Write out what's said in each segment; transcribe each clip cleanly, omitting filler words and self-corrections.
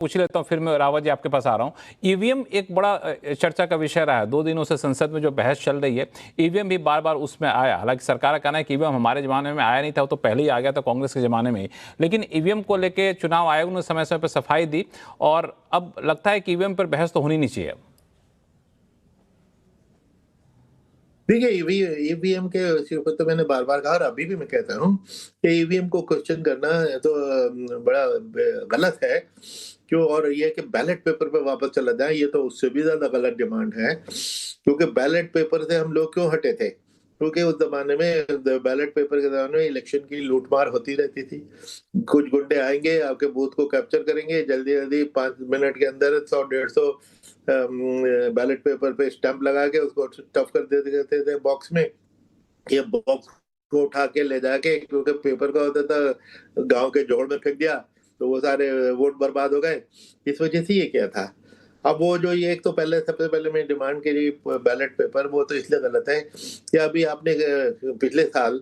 पूछ लेता हूं, फिर मैं रावत जी आपके पास आ रहा हूं। ईवीएम एक बड़ा चर्चा का विषय रहा है। 2 दिनों से संसद में जो बहस चल रही है, ईवीएम भी बार बार उसमें आया। हालांकि सरकार का कहना है कि ईवीएम हमारे जमाने में आया नहीं था, वो तो पहले ही आ गया था कांग्रेस के जमाने में ही। लेकिन ईवीएम को लेकर चुनाव आयोग ने समय समय पर सफाई दी और अब लगता है कि ईवीएम पर बहस तो होनी नहीं चाहिए। ठीक है, ईवीएम के ऊपर तो मैंने बार बार कहा और अभी भी मैं कहता हूँ कि ईवीएम को क्वेश्चन करना तो बड़ा गलत है। क्यों? और ये कि बैलेट पेपर पे वापस चला जाए, ये तो उससे भी ज्यादा गलत डिमांड है। क्योंकि बैलेट पेपर से हम लोग क्यों हटे थे? क्योंकि उस जमाने में बैलेट पेपर के जमाने में इलेक्शन की लूटमार होती रहती थी। कुछ गुंडे आएंगे, आपके बूथ को कैप्चर करेंगे, जल्दी जल्दी 5 मिनट के अंदर 100-150 बैलेट पेपर पे स्टैंप लगा के उसको स्टफ कर देते थे बॉक्स में। ये बॉक्स को उठा के ले जाके, क्योंकि पेपर का होता था, गांव के जोड़ में फेंक दिया तो वो सारे वोट बर्बाद हो गए। इस वजह से ये क्या था। अब वो जो ये एक तो पहले सबसे पहले मैं डिमांड करी बैलेट पेपर, वो तो इसलिए गलत है कि अभी आपने पिछले साल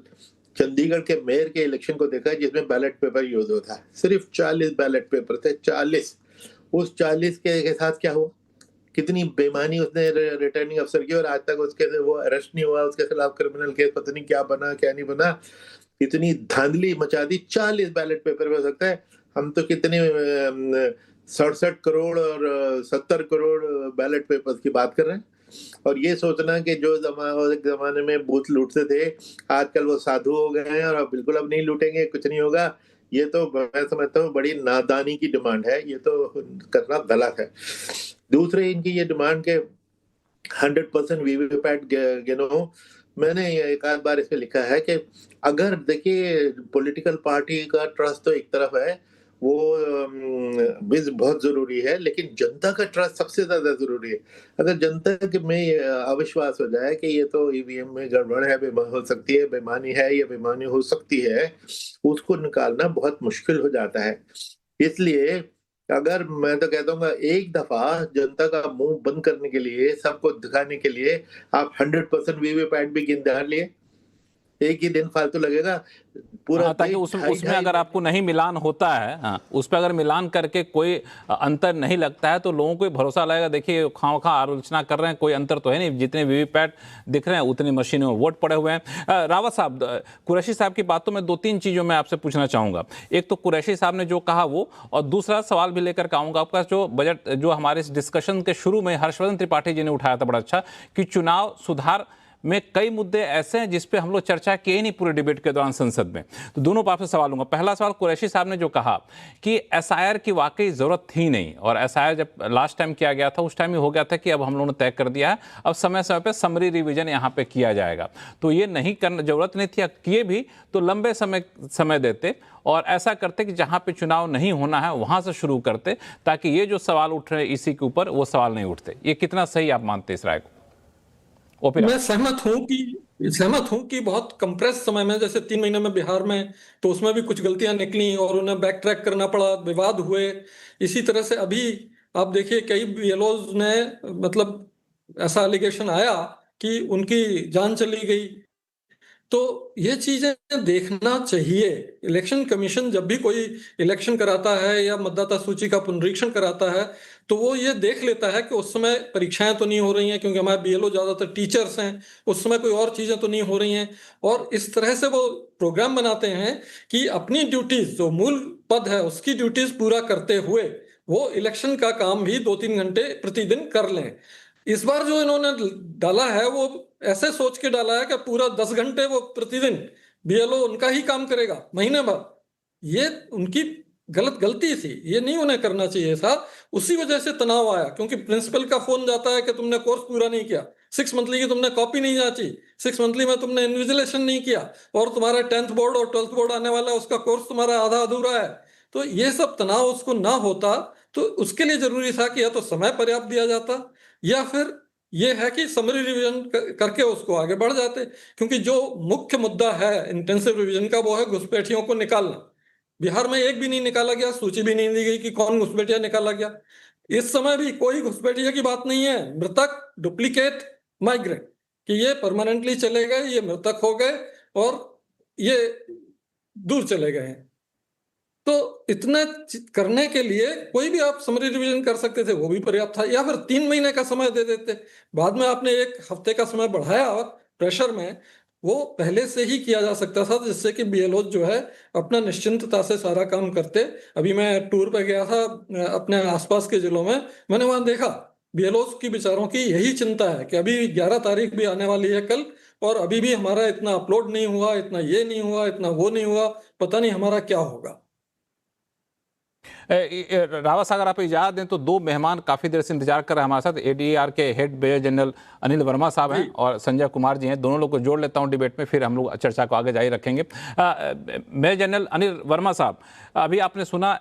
चंडीगढ़ के मेयर के इलेक्शन को देखा जिसमें बैलेट पेपर यूज होता है। सिर्फ 40 बैलेट पेपर थे, 40। उस 40 के साथ क्या हुआ? कितनी बेईमानी उसने रिटर्निंग अफसर की, और आज तक उसके वो अरेस्ट नहीं हुआ। उसके खिलाफ क्रिमिनल केस पता नहीं क्या बना क्या नहीं बना। इतनी धांधली मचा दी। 40 बैलेट पेपर में हो सकता है। हम तो कितने 67 करोड़ और 70 करोड़ बैलेट पेपर की बात कर रहे हैं। और ये सोचना कि जो जमाने में बूथ लूटते थे, आजकल वो साधु हो गए हैं और अब बिल्कुल अब नहीं लूटेंगे, कुछ नहीं होगा। ये तो मैं समझता हूँ बड़ी नादानी की डिमांड है। ये तो करना गलत है। दूसरे इनकी ये डिमांड के 100% वीवीपैट गिनो। मैंने एक आध बार इसमें लिखा है कि अगर देखिए, पॉलिटिकल पार्टी का ट्रस्ट तो एक तरफ है, वो भी बहुत जरूरी है, लेकिन जनता का ट्रस्ट सबसे ज्यादा जरूरी है। अगर जनता के में अविश्वास हो जाए कि ये तो ईवीएम में गड़बड़ है, हो सकती है, बेईमानी है या बेईमानी हो सकती है, उसको निकालना बहुत मुश्किल हो जाता है। इसलिए अगर मैं तो कहता हूँ एक दफा जनता का मुंह बंद करने के लिए, सबको दिखाने के लिए आप 100% वीवीपैट भी गिनदार लिए, एक ही दिन फालतू लगेगा। पूरा हाँ, ताकि उसमें अगर आपको नहीं मिलान होता है, हाँ, उस पर अगर मिलान करके कोई अंतर नहीं लगता है तो लोगों को भरोसा लगेगा। देखिए, खामखा आलोचना कर रहे हैं, कोई अंतर तो है नहीं। जितने वीवीपैट दिख रहे हैं उतनी मशीनों में वोट पड़े हुए हैं। रावत साहब, कुरैशी साहब की बातों में 2-3 चीज़ों में आपसे पूछना चाहूँगा। एक तो कुरैशी साहब ने जो कहा वो, और दूसरा सवाल भी लेकर आऊँगा आपका। जो बजट जो हमारे इस डिस्कशन के शुरू में हर्षवर्धन त्रिपाठी जी ने उठाया था बड़ा अच्छा, कि चुनाव सुधार में कई मुद्दे ऐसे हैं जिस पे हम लोग चर्चा किए ही नहीं पूरे डिबेट के दौरान संसद में। तो दोनों पर आपसे सवाल लूंगा। पहला सवाल, कुरैशी साहब ने जो कहा कि एसआईआर की वाकई जरूरत थी नहीं, और एसआईआर जब लास्ट टाइम किया गया था उस टाइम ही हो गया था कि अब हम लोगों ने तय कर दिया है, अब समय समय पर समरी रिवीजन यहाँ पे किया जाएगा। तो ये नहीं करना, जरूरत नहीं थी। किए भी तो लंबे समय देते और ऐसा करते कि जहां पे चुनाव नहीं होना है वहां से शुरू करते, ताकि ये जो सवाल उठ रहे हैं इसी के ऊपर वो सवाल नहीं उठते। ये कितना सही आप मानते इस राय को? मैं सहमत हूं कि बहुत कंप्रेस समय में, जैसे 3 महीने में बिहार में, तो उसमें भी कुछ गलतियां निकली और उन्हें बैक ट्रैक करना पड़ा, विवाद हुए। इसी तरह से अभी आप देखिए, कई बीएलओज ने, मतलब ऐसा एलिगेशन आया कि उनकी जान चली गई। तो ये चीजें देखना चाहिए। इलेक्शन कमीशन जब भी कोई इलेक्शन कराता है या मतदाता सूची का पुनरीक्षण कराता है, तो वो ये देख लेता है कि उस समय परीक्षाएं तो नहीं हो रही हैं, क्योंकि हमारे बीएलओ ज्यादातर टीचर्स हैं, उस समय कोई और चीजें तो नहीं हो रही हैं। और इस तरह से वो प्रोग्राम बनाते हैं कि अपनी ड्यूटीज, जो मूल पद है उसकी ड्यूटीज पूरा करते हुए वो इलेक्शन का काम भी 2-3 घंटे प्रतिदिन कर लें। इस बार जो इन्होंने डाला है वो ऐसे सोच के डाला है कि पूरा 10 घंटे वो प्रतिदिन बीएलओ उनका ही काम करेगा महीने भर। ये उनकी गलती थी, ये नहीं उन्हें करना चाहिए था। उसी वजह से तनाव आया, क्योंकि प्रिंसिपल का फोन जाता है कि तुमने कोर्स पूरा नहीं किया, 6 मंथली की तुमने कॉपी नहीं जांची, 6 मंथली में तुमने इन्विजिलेशन नहीं किया, और तुम्हारा 10th बोर्ड और 12th बोर्ड आने वाला है, उसका कोर्स तुम्हारा आधा अधूरा है। तो ये सब तनाव उसको ना होता, तो उसके लिए जरूरी था कि या तो समय पर्याप्त दिया जाता, या फिर यह है कि समरी रिवीजन करके उसको आगे बढ़ जाते। क्योंकि जो मुख्य मुद्दा है इंटेंसिव रिवीजन का वो है घुसपैठियों को निकालना। बिहार में एक भी नहीं निकाला गया, सूची भी नहीं दी गई कि कौन घुसपैठिया निकाला गया। इस समय भी कोई घुसपैठिया की बात नहीं है। मृतक, डुप्लीकेट, माइग्रेंट, कि ये परमानेंटली चले गए, ये मृतक हो गए और ये दूर चले गए हैं। तो इतना करने के लिए कोई भी आप समरी रिवीजन कर सकते थे, वो भी पर्याप्त था, या फिर 3 महीने का समय दे देते। बाद में आपने 1 हफ्ते का समय बढ़ाया प्रेशर में, वो पहले से ही किया जा सकता था, जिससे कि बीएलओ जो है अपना निश्चिंतता से सारा काम करते। अभी मैं टूर पे गया था अपने आसपास के जिलों में, मैंने वहां देखा बीएलओ की बेचारों की यही चिंता है कि अभी 11 तारीख भी आने वाली है कल, और अभी भी हमारा इतना अपलोड नहीं हुआ, इतना ये नहीं हुआ, इतना वो नहीं हुआ, पता नहीं हमारा क्या होगा। रावत साहब, अगर आप इजाजत दें तो 2 मेहमान काफी देर से इंतजार कर रहे हैं हमारे साथ। एडीआर के head major general Anil Verma साहब हैं और संजय कुमार जी हैं। दोनों लोग को जोड़ लेता हूं डिबेट में, फिर हम लोग चर्चा को आगे जारी रखेंगे। मेजर जनरल अनिल वर्मा साहब, अभी आपने सुना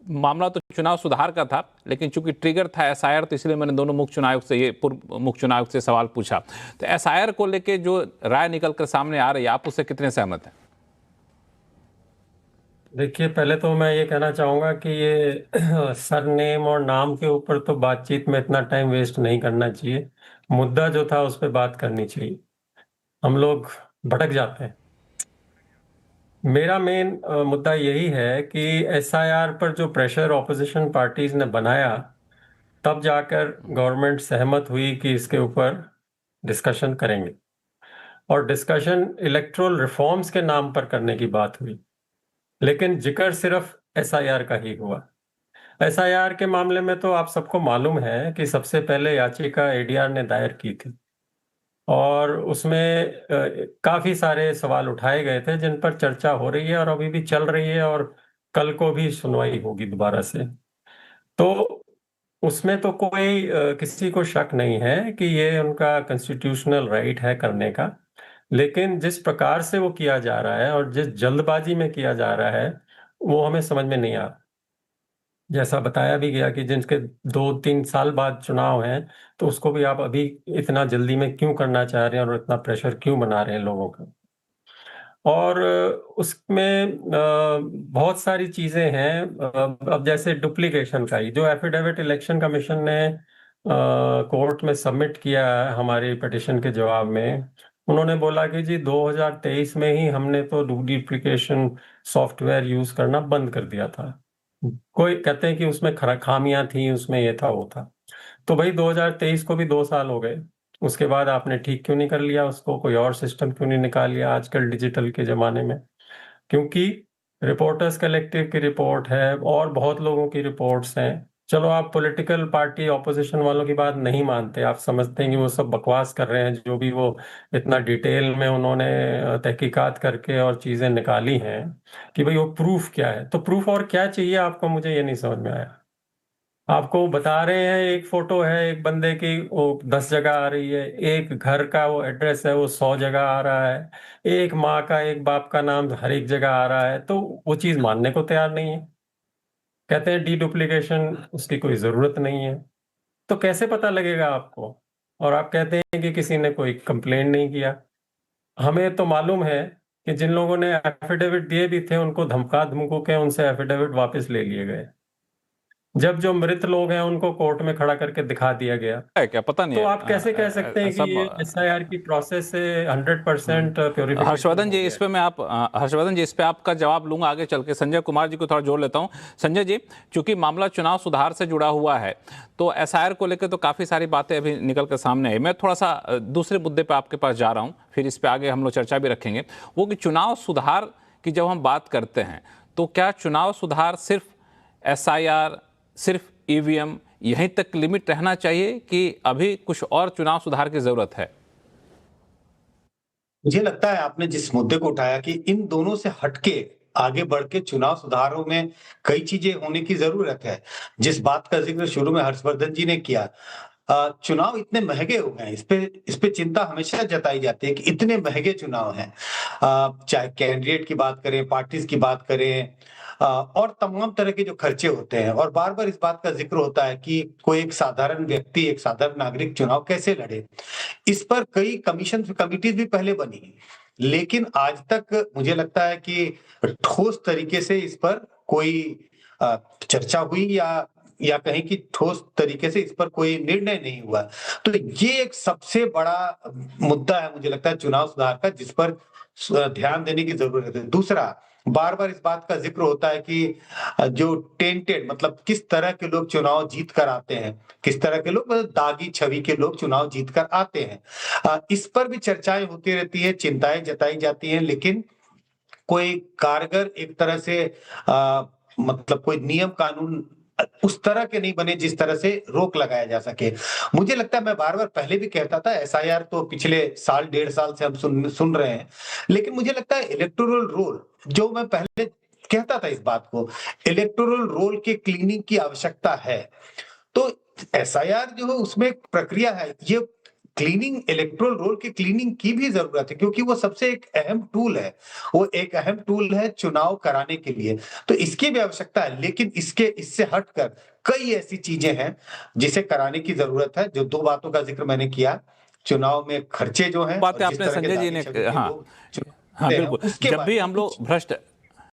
मामला तो चुनाव सुधार का था, लेकिन चूंकि ट्रिगर था एसआईआर, तो इसलिए मैंने दोनों मुख्य चुनाव से, ये पूर्व मुख्य चुनाव से सवाल पूछा। तो एसआईआर को लेके जो राय निकल कर सामने आ रही है, आप उससे कितने सहमत हैं? देखिए, पहले तो मैं ये कहना चाहूँगा कि ये सरनेम और नाम के ऊपर तो बातचीत में इतना टाइम वेस्ट नहीं करना चाहिए। मुद्दा जो था उस पर बात करनी चाहिए। हम लोग भटक जाते हैं। मेरा मेन मुद्दा यही है कि एसआईआर पर जो प्रेशर ऑपोजिशन पार्टीज ने बनाया, तब जाकर गवर्नमेंट सहमत हुई कि इसके ऊपर डिस्कशन करेंगे, और डिस्कशन इलेक्टोरल रिफॉर्म्स के नाम पर करने की बात हुई, लेकिन जिक्र सिर्फ एसआईआर का ही हुआ। एसआईआर के मामले में तो आप सबको मालूम है कि सबसे पहले याचिका एडीआर ने दायर की थी, और उसमें काफी सारे सवाल उठाए गए थे जिन पर चर्चा हो रही है और अभी भी चल रही है, और कल को भी सुनवाई होगी दोबारा से। तो उसमें तो कोई किसी को शक नहीं है कि ये उनका कॉन्स्टिट्यूशनल राइट है करने का, लेकिन जिस प्रकार से वो किया जा रहा है और जिस जल्दबाजी में किया जा रहा है, वो हमें समझ में नहीं आ रहा। जैसा बताया भी गया कि जिनके 2-3 साल बाद चुनाव हैं, तो उसको भी आप अभी इतना जल्दी में क्यों करना चाह रहे हैं और इतना प्रेशर क्यों बना रहे हैं लोगों का। और उसमें बहुत सारी चीजें हैं। अब जैसे डुप्लीकेशन का ही जो एफिडेविट इलेक्शन कमीशन ने कोर्ट में सबमिट किया है हमारी पिटिशन के जवाब में, उन्होंने बोला कि जी 2023 में ही हमने तो डुप्लीकेशन सॉफ्टवेयर यूज करना बंद कर दिया था। कोई कहते हैं कि उसमें खामियां थी, उसमें ये था वो था। तो भाई 2023 को भी 2 साल हो गए, उसके बाद आपने ठीक क्यों नहीं कर लिया उसको? कोई और सिस्टम क्यों नहीं निकाल लिया आजकल डिजिटल के जमाने में? क्योंकि रिपोर्टर्स कलेक्टिव की रिपोर्ट है और बहुत लोगों की रिपोर्ट्स हैं। चलो, आप पॉलिटिकल पार्टी ऑपोजिशन वालों की बात नहीं मानते, आप समझते हैं कि वो सब बकवास कर रहे हैं, जो भी वो इतना डिटेल में उन्होंने तहकीकात करके और चीजें निकाली हैं कि भाई वो प्रूफ क्या है। तो प्रूफ और क्या चाहिए आपको? मुझे ये नहीं समझ में आया। आपको बता रहे हैं एक फोटो है एक बंदे की, वो 10 जगह आ रही है, एक घर का वो एड्रेस है वो 100 जगह आ रहा है, एक माँ का एक बाप का नाम हर एक जगह आ रहा है, तो वो चीज मानने को तैयार नहीं है। कहते हैं डीडुप्लीकेशन उसकी कोई जरूरत नहीं है। तो कैसे पता लगेगा आपको? और आप कहते हैं कि किसी ने कोई कंप्लेंट नहीं किया। हमें तो मालूम है कि जिन लोगों ने एफिडेविट दिए भी थे, उनको धमका धमकू के उनसे एफिडेविट वापस ले लिए गए। जब जो मृत लोग हैं उनको कोर्ट में खड़ा करके दिखा दिया गया है क्या, पता नहीं तो है। आप कैसे कह सकते हैं कि ये एसआईआर की प्रोसेस से 100% प्योरिफिकेशन? हर्षवर्धन जी, इस पे मैं हर्षवर्धन जी, इस पे आपका जवाब लूंगा आगे चल के। संजय कुमार जी को थोड़ा जोड़ लेता हूं। संजय जी, चूंकि मामला चुनाव सुधार से जुड़ा हुआ है, तो एसआईआर को लेकर तो काफी सारी बातें अभी निकल कर सामने आई। मैं थोड़ा सा दूसरे मुद्दे पर आपके पास जा रहा हूं, फिर इस पे आगे हम लोग चर्चा भी रखेंगे। वो कि चुनाव सुधार की जब हम बात करते हैं, तो क्या चुनाव सुधार सिर्फ एसआईआर, सिर्फ ईवीएम यहीं तक लिमिट रहना चाहिए कि अभी कुछ और चुनाव सुधार की जरूरत है? मुझे लगता है आपने जिस मुद्दे को उठाया कि इन दोनों से हटके आगे बढ़ के चुनाव सुधारों में कई चीजें होने की जरूरत है। जिस बात का जिक्र शुरू में हर्षवर्धन जी ने किया, चुनाव इतने महंगे हो गए, इस पे चिंता हमेशा जताई जाती है कि इतने महंगे चुनाव हैं। चाहे कैंडिडेट की बात करें, पार्टीज की बात करें, और तमाम तरह के जो खर्चे होते हैं, और बार बार इस बात का जिक्र होता है कि कोई एक साधारण व्यक्ति, एक साधारण नागरिक चुनाव कैसे लड़े। इस पर कई कमीशन कमिटीज भी पहले बनी, लेकिन आज तक मुझे लगता है कि ठोस तरीके से इस पर कोई चर्चा हुई या कहीं की ठोस तरीके से इस पर कोई निर्णय नहीं हुआ। तो ये एक सबसे बड़ा मुद्दा है मुझे लगता है चुनाव सुधार का, जिस पर ध्यान देने की जरूरत है। दूसरा, बार बार इस बात का जिक्र होता है कि जो टेंटेड, मतलब किस तरह के लोग चुनाव जीत कर आते हैं, किस तरह के लोग, मतलब दागी छवि के लोग चुनाव जीत कर आते हैं। इस पर भी चर्चाएं होती रहती है, चिंताएं जताई जाती हैं, लेकिन कोई कारगर एक तरह से मतलब कोई नियम कानून उस तरह के नहीं बने जिस तरह से रोक लगाया जा सके। मुझे लगता है, मैं बार बार पहले भी कहता था, एसआईआर तो पिछले साल 1.5 साल से हम सुन रहे हैं, लेकिन मुझे लगता है इलेक्टोरल रोल, जो मैं पहले कहता था इस बात को, इलेक्टोरल रोल के क्लीनिंग की आवश्यकता है। तो एसआईआर जो है उसमें एक प्रक्रिया है, ये क्लीनिंग, इलेक्टोरल रोल की क्लीनिंग की भी जरूरत है, क्योंकि वो सबसे एक अहम टूल है, वो एक अहम टूल है चुनाव कराने के लिए। तो इसकी भी आवश्यकता है, लेकिन इससे हटकर कई ऐसी चीजें हैं जिसे कराने की जरूरत है। जो दो बातों का जिक्र मैंने किया, चुनाव में खर्चे जो हैं, बातें आपने संजय जी ने, हाँ हाँ बिल्कुल, जब भी हम लोग भ्रष्ट